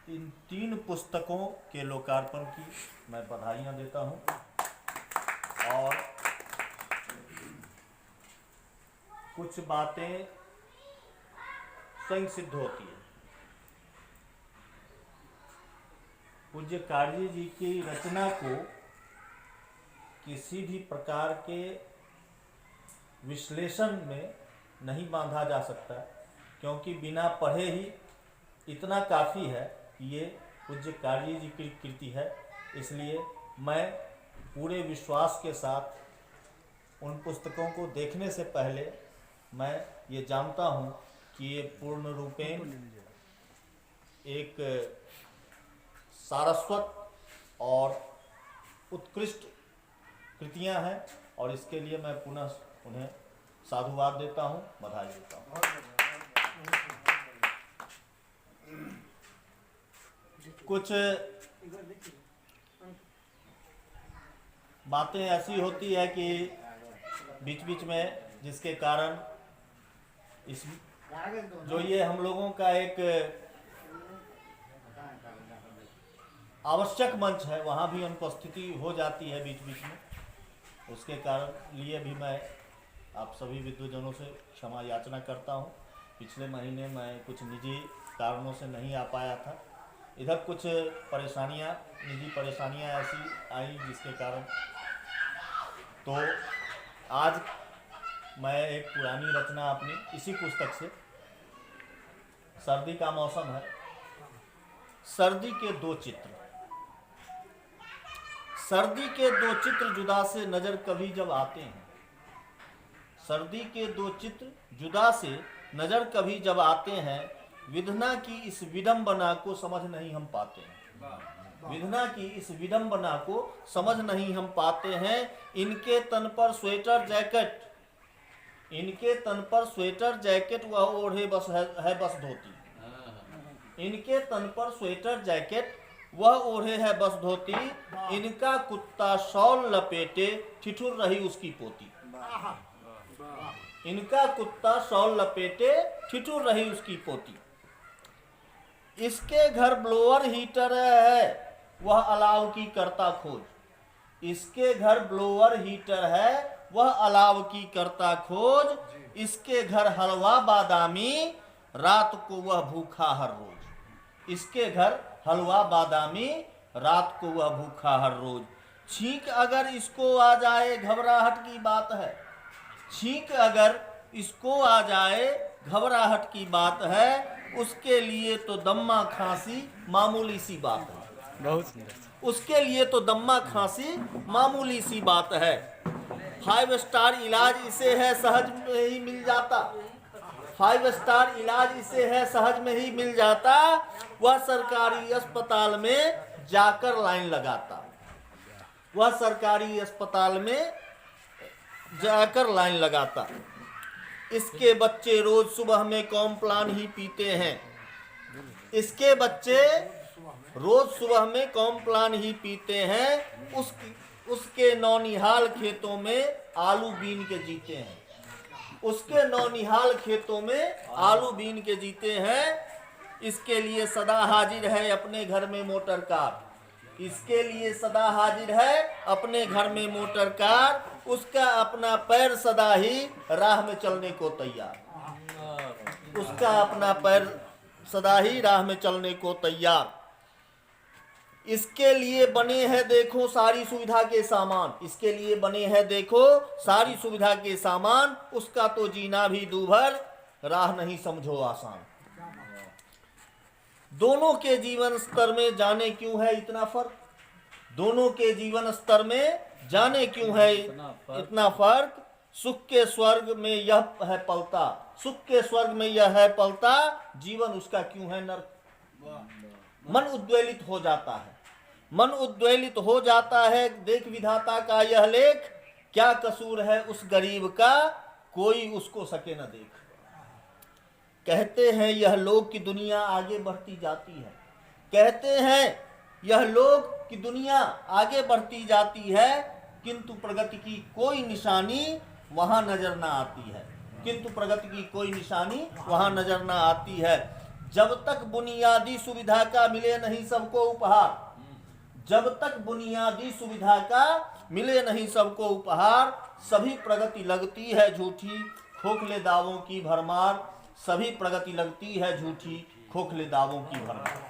इन 3 पुस्तकों के लोकार्पण की मैं बधाइयाँ देता हूँ और कुछ बातें स्वयं सिद्ध होती है। पूज्य काजी जी की रचना को किसी भी प्रकार के विश्लेषण में नहीं बांधा जा सकता, क्योंकि बिना पढ़े ही इतना काफ़ी है कि ये पूज्य काजी जी की कृति है। इसलिए मैं पूरे विश्वास के साथ उन पुस्तकों को देखने से पहले मैं ये जानता हूँ कि ये पूर्ण रूपेण एक सारस्वत और उत्कृष्ट कृतियाँ हैं, और इसके लिए मैं पुनः उन्हें साधुवाद देता हूँ, बधाई देता हूँ। कुछ बातें ऐसी होती है कि बीच बीच में, जिसके कारण इस जो ये हम लोगों का एक आवश्यक मंच है, वहाँ भी अनुपस्थिति हो जाती है बीच बीच में। उसके कारण लिए भी मैं आप सभी विद्वजनों से क्षमा याचना करता हूँ। पिछले महीने मैं कुछ निजी कारणों से नहीं आ पाया था। इधर कुछ परेशानियाँ, निजी परेशानियाँ ऐसी आई जिसके कारण, तो आज मैं एक पुरानी रचना अपनी इसी पुस्तक से, सर्दी का मौसम है, सर्दी के 2 चित्र। सर्दी के 2 चित्र जुदा से नजर कभी जब आते हैं, सर्दी के 2 चित्र जुदा से नजर कभी जब आते हैं, विधना की इस विडंबना को समझ नहीं हम पाते हैं। विधना की इस विडंबना को समझ नहीं हम पाते हैं। इनके तन पर स्वेटर जैकेट, इनके तन पर स्वेटर जैकेट वह ओढ़े बस है बस धोती। इनके तन पर स्वेटर जैकेट वह ओढ़े है बस धोती। इनका कुत्ता शॉल लपेटे ठिठुर रही उसकी पोती। इनका कुत्ता शॉल लपेटे ठिठुर रही उसकी पोती। इसके घर ब्लोअर हीटर है, वह अलाव की करता खोज। इसके घर ब्लोअर हीटर है, वह अलाव की करता खोज। इसके घर हलवा बादामी, रात को वह भूखा हर रोज। इसके घर हलवा बादामी, रात को वह भूखा हर रोज। छींक अगर इसको आ जाए घबराहट की बात है। छींक अगर इसको आ जाए घबराहट की बात है। उसके लिए तो दम्मा खांसी मामूली सी बात है। बहुत सुंदर। उसके लिए तो दम्मा खांसी मामूली सी बात है। 5 स्टार इलाज इसे है सहज में ही मिल जाता। 5 स्टार इलाज इसे है सहज में ही मिल जाता। वह सरकारी अस्पताल में जाकर लाइन लगाता। वह सरकारी अस्पताल में जाकर लाइन लगाता। इसके बच्चे रोज सुबह में कॉम्प्लान ही पीते हैं। इसके बच्चे रोज सुबह में कॉम्प्लान ही पीते हैं। उसके नौनिहाल खेतों में आलू बीन के जीते हैं। उसके नौनिहाल खेतों में आलू बीन के जीते हैं। इसके लिए सदा हाजिर है अपने घर में मोटर कार। इसके लिए सदा हाजिर है अपने घर में मोटर कार। उसका अपना पैर सदा ही राह में चलने को तैयार। उसका अपना पैर सदा ही राह में चलने को तैयार। इसके लिए बने हैं देखो सारी सुविधा के सामान। इसके लिए बने हैं देखो सारी सुविधा के सामान। उसका तो जीना भी दूभर, राह नहीं समझो आसान। दोनों के जीवन स्तर में जाने क्यों है इतना फर्क। दोनों के जीवन स्तर में जाने क्यों है इतना फर्क। सुख के स्वर्ग में यह है पलता। सुख के स्वर्ग में यह है पलता। जीवन उसका क्यों है नर्क। मन उद्वेलित हो जाता है। मन उद्वेलित हो जाता है। देख विधाता का यह लेख। क्या कसूर है उस गरीब का, कोई उसको सके न देख। कहते हैं यह लोग की दुनिया आगे बढ़ती जाती है। कहते हैं यह लोग की दुनिया आगे बढ़ती जाती है, किंतु प्रगति की कोई निशानी वहां नजर ना आती है। किंतु प्रगति की कोई निशानी वहां नजर ना आती है। जब तक बुनियादी सुविधा का मिले नहीं सबको उपहार, जब तक बुनियादी सुविधा का मिले नहीं सबको उपहार, सभी प्रगति लगती है झूठी, खोखले दावों की भरमार, सभी प्रगति लगती है झूठी, खोखले दावों की भरमार।